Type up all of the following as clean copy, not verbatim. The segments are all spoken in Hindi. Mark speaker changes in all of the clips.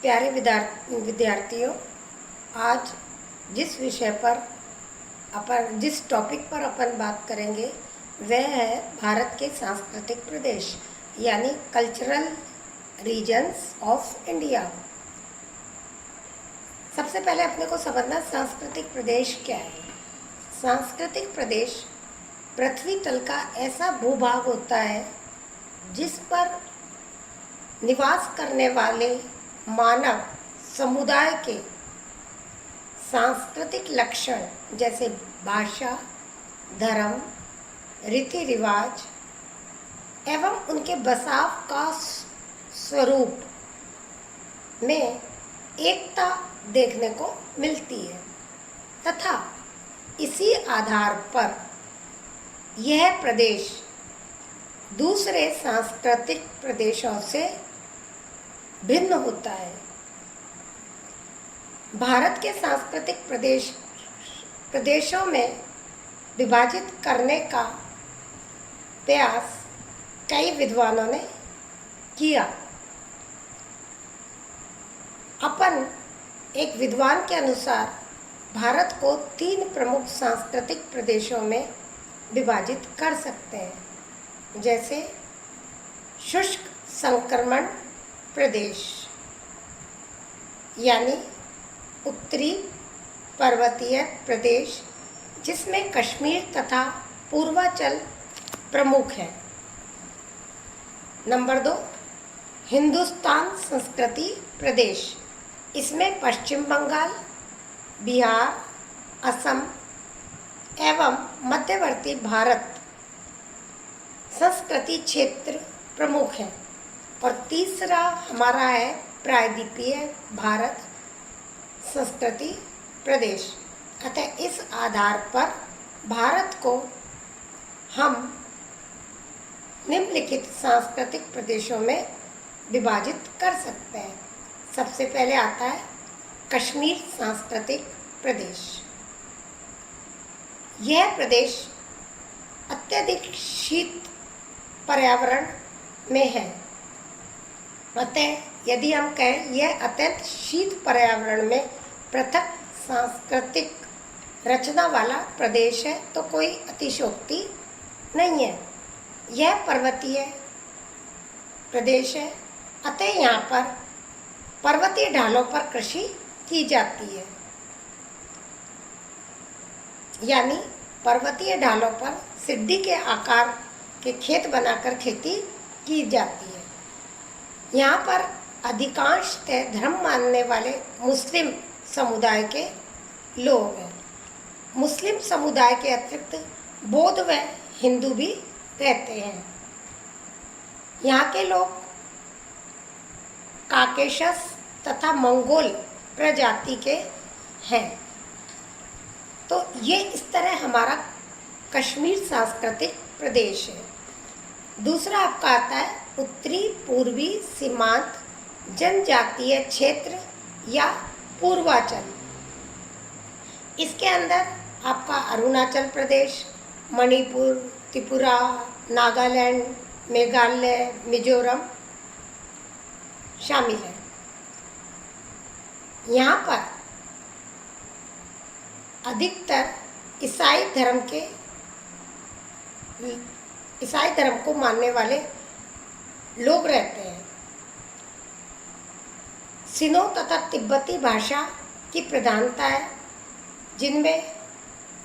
Speaker 1: प्यारे विद्यार्थियों, आज जिस टॉपिक पर अपन बात करेंगे वह है भारत के सांस्कृतिक प्रदेश यानी कल्चरल रीजन्स ऑफ इंडिया। सबसे पहले अपने को समझना सांस्कृतिक प्रदेश क्या है। सांस्कृतिक प्रदेश पृथ्वी तल का ऐसा भूभाग होता है जिस पर निवास करने वाले मानव समुदाय के सांस्कृतिक लक्षण जैसे भाषा, धर्म, रीति रिवाज एवं उनके बसाव का स्वरूप में एकता देखने को मिलती है तथा इसी आधार पर यह प्रदेश दूसरे सांस्कृतिक प्रदेशों से भिन्न होता है। भारत के सांस्कृतिक प्रदेशों में विभाजित करने का प्रयास कई विद्वानों ने किया। अपन एक विद्वान के अनुसार भारत को 3 प्रमुख सांस्कृतिक प्रदेशों में विभाजित कर सकते हैं, जैसे शुष्क संक्रमण प्रदेश यानी उत्तरी पर्वतीय प्रदेश जिसमें कश्मीर तथा पूर्वांचल प्रमुख है। नंबर 2, हिंदुस्तान संस्कृति प्रदेश, इसमें पश्चिम बंगाल, बिहार, असम एवं मध्यवर्ती भारत संस्कृति क्षेत्र प्रमुख है। और तीसरा हमारा है प्रायद्वीपीय भारत संस्कृति प्रदेश। अतः इस आधार पर भारत को हम निम्नलिखित सांस्कृतिक प्रदेशों में विभाजित कर सकते हैं। सबसे पहले आता है कश्मीर सांस्कृतिक प्रदेश। यह प्रदेश अत्यधिक शीत पर्यावरण में है। अतः यदि हम कहें यह अत्यंत शीत पर्यावरण में पृथक सांस्कृतिक रचना वाला प्रदेश है तो कोई अतिशयोक्ति नहीं है। यह पर्वतीय प्रदेश है, अतः यहाँ पर पर्वतीय ढालों पर कृषि की जाती है, यानी पर्वतीय ढालों पर सिड्डी के आकार के खेत बनाकर खेती की जाती है। यहाँ पर अधिकांशतः धर्म मानने वाले मुस्लिम समुदाय के लोग हैं। मुस्लिम समुदाय के अतिरिक्त बौद्ध व हिंदू भी रहते हैं। यहाँ के लोग काकेशस तथा मंगोल प्रजाति के हैं। तो ये इस तरह हमारा कश्मीर सांस्कृतिक प्रदेश है। दूसरा आपका आता है उत्तरी पूर्वी सीमांत जनजातीय क्षेत्र या पूर्वांचल। इसके अंदर आपका अरुणाचल प्रदेश, मणिपुर, त्रिपुरा, नागालैंड, मेघालय, मिजोरम शामिल है। यहाँ पर अधिकतर ईसाई धर्म को मानने वाले लोग रहते हैं। सिनो तथा तिब्बती भाषा की प्रधानता है, जिनमें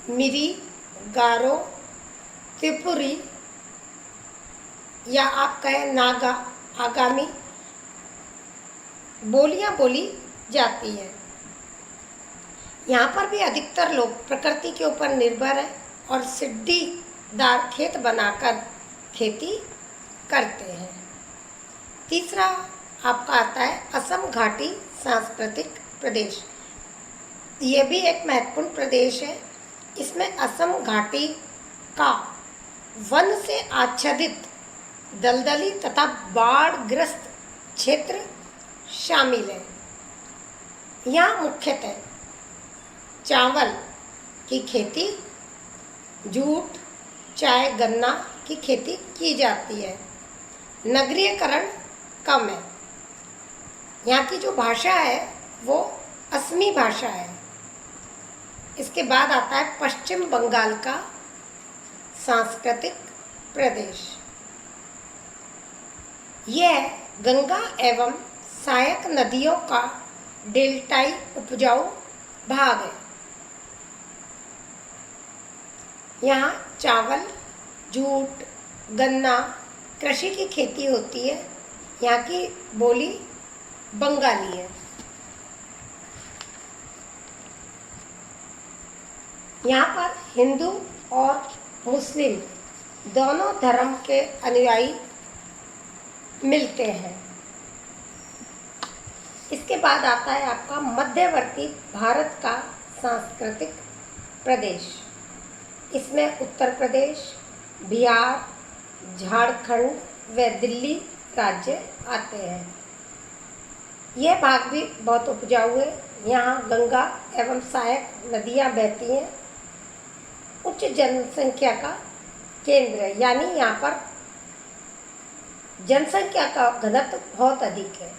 Speaker 1: मिरी, गारो, त्रिपुरी या आप कहें नागा आगामी बोलियां बोली जाती है। यहाँ पर भी अधिकतर लोग प्रकृति के ऊपर निर्भर है और सिड्डीदार खेत बनाकर खेती करते हैं। तीसरा आपका आता है असम घाटी सांस्कृतिक प्रदेश। ये भी एक महत्वपूर्ण प्रदेश है। इसमें असम घाटी का वन से आच्छादित दलदली तथा बाढ़ग्रस्त क्षेत्र शामिल है। यहाँ मुख्यतः चावल की खेती, जूट, चाय, गन्ना की खेती की जाती है। नगरीयकरण कम है। यहाँ की जो भाषा है वो असमी भाषा है। इसके बाद आता है पश्चिम बंगाल का सांस्कृतिक प्रदेश। यह गंगा एवं सहायक नदियों का डेल्टाई उपजाऊ भाग है। यहाँ चावल, जूट, गन्ना, कृषि की खेती होती है। यहाँ की बोली बंगाली है। यहाँ पर हिंदू और मुस्लिम दोनों धर्म के अनुयायी मिलते हैं। इसके बाद आता है आपका मध्यवर्ती भारत का सांस्कृतिक प्रदेश। इसमें उत्तर प्रदेश, बिहार, झारखंड व दिल्ली राज्य आते हैं। यह भाग भी बहुत उपजाऊ है। यहाँ गंगा एवं सहायक नदियाँ बहती हैं। उच्च जनसंख्या का केंद्र है, यानी यहाँ पर जनसंख्या का घनत्व बहुत अधिक है।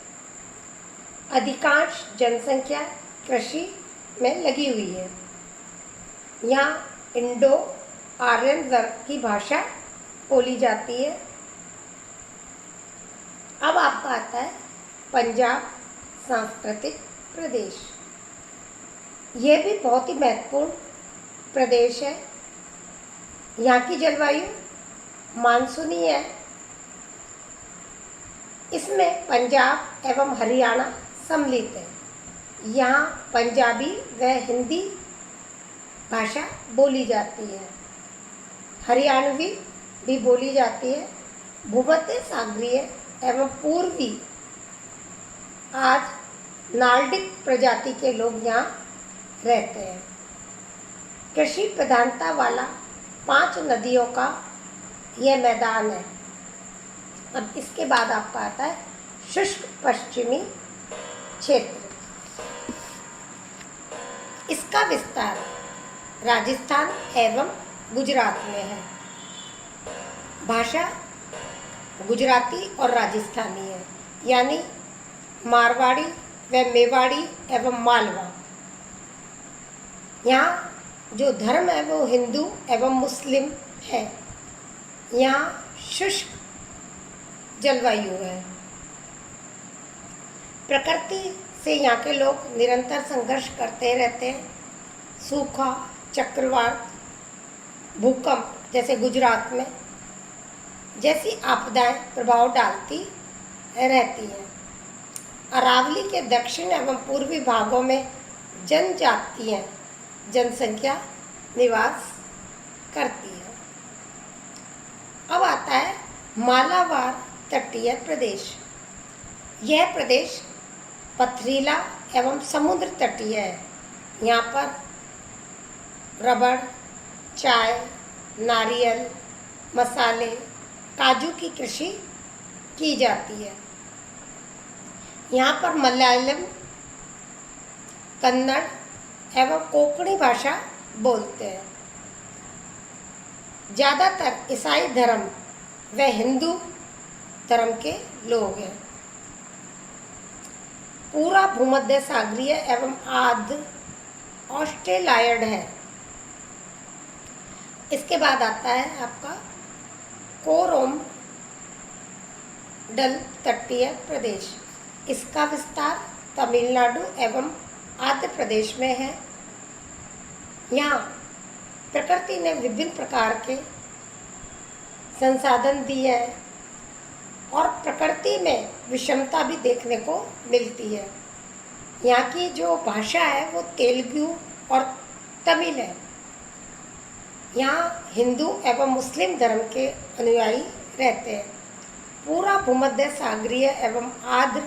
Speaker 1: अधिकांश जनसंख्या कृषि में लगी हुई है। यहाँ इंडो आर्यन वर्ग की भाषा बोली जाती है। अब आपका आता है पंजाब सांस्कृतिक प्रदेश। यह भी बहुत ही महत्वपूर्ण प्रदेश है। यहाँ की जलवायु मानसूनी है। इसमें पंजाब एवं हरियाणा सम्मिलित है। यहाँ पंजाबी व हिंदी भाषा बोली जाती है। हरियाणवी भी बोली जाती है। भूमध्य सागरीय एवं पूर्वी आज नार्डिक प्रजाति के लोग यहाँ रहते हैं। कृषि प्रधानता वाला 5 नदियों का यह मैदान है। अब इसके बाद आपका आता है शुष्क पश्चिमी क्षेत्र। इसका विस्तार राजस्थान एवं गुजरात में है। भाषा गुजराती और राजस्थानी है, यानी मारवाड़ी व मेवाड़ी एवं मालवा। यहाँ जो धर्म है वो हिंदू एवं मुस्लिम है। यहाँ शुष्क जलवायु है। प्रकृति से यहाँ के लोग निरंतर संघर्ष करते रहते हैं। सूखा, चक्रवात, भूकंप जैसे गुजरात में जैसी आपदाएं प्रभाव डालती रहती हैं। अरावली के दक्षिण एवं पूर्वी भागों में जनजातीय जनसंख्या निवास करती है। अब आता है मालाबार तटीय प्रदेश। यह प्रदेश पथरीला एवं समुद्र तटीय है। यहाँ पर रबड़, चाय, नारियल, मसाले, काजू की कृषि की जाती है। यहाँ पर मलयालम, कन्नड़ एवं कोंकणी भाषा बोलते हैं। ज़्यादातर ईसाई धर्म व हिंदू धर्म के लोग हैं। पूरा भूमध्य सागरीय एवं आर्द्र ऑस्ट्रेलायड है। इसके बाद आता है आपका कोरोमंडल तटीय प्रदेश। इसका विस्तार तमिलनाडु एवं आंध्र प्रदेश में है। यहाँ प्रकृति ने विभिन्न प्रकार के संसाधन दिए हैं और प्रकृति में विषमता भी देखने को मिलती है। यहाँ की जो भाषा है वो तेलुगु और तमिल है। यहाँ हिंदू एवं मुस्लिम धर्म के अनुयायी रहते हैं। पूरा भूमध्य सागरीय एवं आर्द्र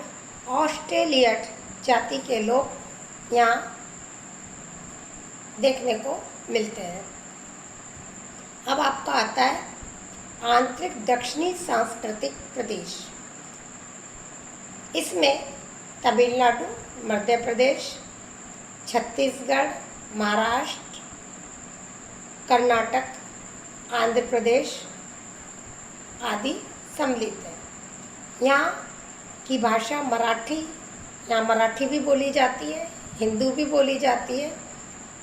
Speaker 1: ऑस्ट्रेलियट जाति के लोग यहाँ देखने को मिलते हैं। अब आपका आता है आंतरिक दक्षिणी सांस्कृतिक प्रदेश। इसमें तमिलनाडु, मध्य प्रदेश, छत्तीसगढ़, महाराष्ट्र, कर्नाटक, आंध्र प्रदेश आदि सम्मिलित है। यहाँ की भाषा मराठी यहाँ मराठी भी बोली जाती है, हिंदू भी बोली जाती है,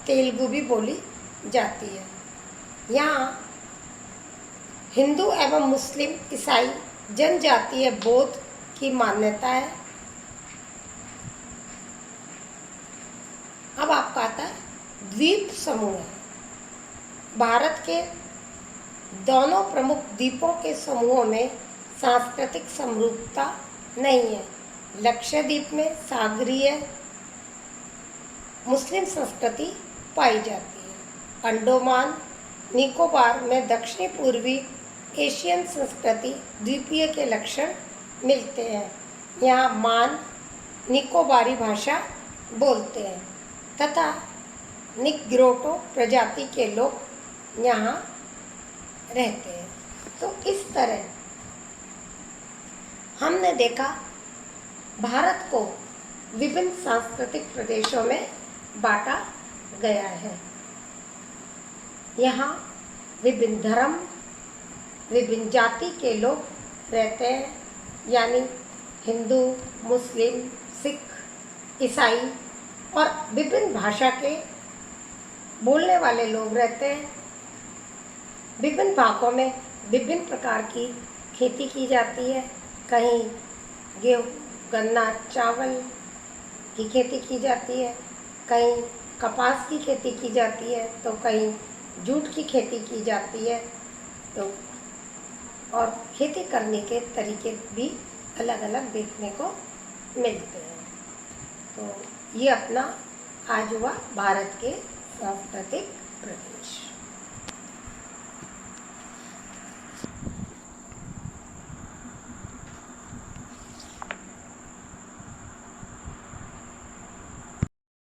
Speaker 1: तेलुगु भी बोली जाती है। यहाँ हिंदू एवं मुस्लिम, ईसाई, जनजातीय बौद्ध की मान्यता है। अब आपका आता है द्वीप समूह। भारत के दोनों प्रमुख द्वीपों के समूहों में सांस्कृतिक समरूपता नहीं है। लक्षद्वीप में सागरीय मुस्लिम संस्कृति पाई जाती है। अंडमान निकोबार में दक्षिणी पूर्वी एशियन संस्कृति द्वीपीय के लक्षण मिलते हैं। यहाँ मान निकोबारी भाषा बोलते हैं तथा निग्रोटो प्रजाति के लोग यहाँ रहते हैं। तो इस तरह हमने देखा भारत को विभिन्न सांस्कृतिक प्रदेशों में बांटा गया है। यहाँ विभिन्न धर्म, विभिन्न जाति के लोग रहते हैं, यानी हिंदू, मुस्लिम, सिख, ईसाई और विभिन्न भाषा के बोलने वाले लोग रहते हैं। विभिन्न भागों में विभिन्न प्रकार की खेती की जाती है। कहीं गेहूँ, गन्ना, चावल की खेती की जाती है, कहीं कपास की खेती की जाती है, तो कहीं जूट की खेती की जाती है। तो और खेती करने के तरीके भी अलग अलग देखने को मिलते हैं। तो ये अपना आज हुआ भारत के सांस्कृतिक प्रदेश।